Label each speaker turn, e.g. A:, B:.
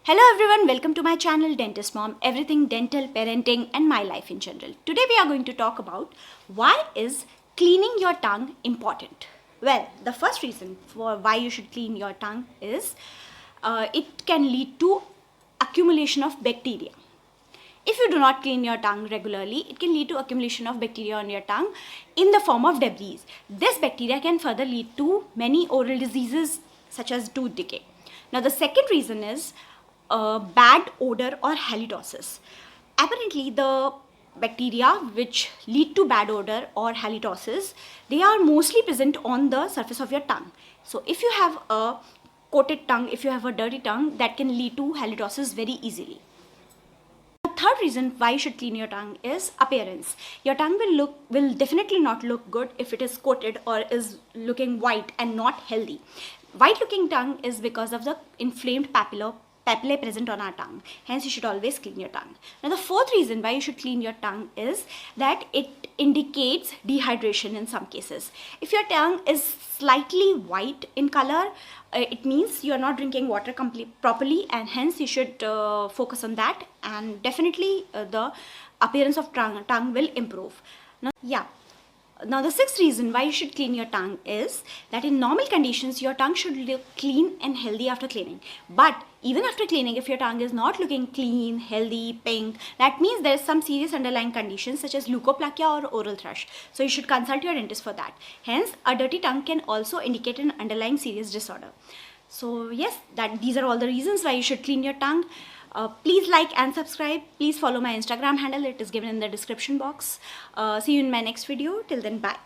A: Hello everyone, welcome to my channel Dentist Mom, everything dental, parenting and my life in general. Today we are going to talk about why is cleaning your tongue important. Well, the first reason for why you should clean your tongue is it can lead to accumulation of bacteria. If you do not clean your tongue regularly, it can lead to accumulation of bacteria on your tongue in the form of debris. This bacteria can further lead to many oral diseases such as tooth decay. Now the second reason is bad odor or halitosis. Apparently the bacteria which lead to bad odor or halitosis, they are mostly present on the surface of your tongue. So if you have a coated tongue, if you have a dirty tongue, that can lead to halitosis very easily. The third reason why you should clean your tongue is appearance. Your tongue will definitely not look good if it is coated or is looking white and not healthy. White looking tongue is because of the inflamed papillae present on our tongue. Hence you should always clean your tongue. Now the fourth reason why you should clean your tongue is that it indicates dehydration in some cases. If your tongue is slightly white in color, it means you are not drinking water properly, and hence you should focus on that, and definitely the appearance of tongue will improve. Now the sixth reason why you should clean your tongue is that in normal conditions your tongue should look clean and healthy after cleaning. But even after cleaning, if your tongue is not looking clean, healthy, pink, that means there is some serious underlying conditions such as leukoplakia or oral thrush. So you should consult your dentist for that. Hence, a dirty tongue can also indicate an underlying serious disorder. So yes, these are all the reasons why you should clean your tongue. Please like and subscribe. Please follow my Instagram handle. It is given in the description box. See you in my next video. Till then, bye.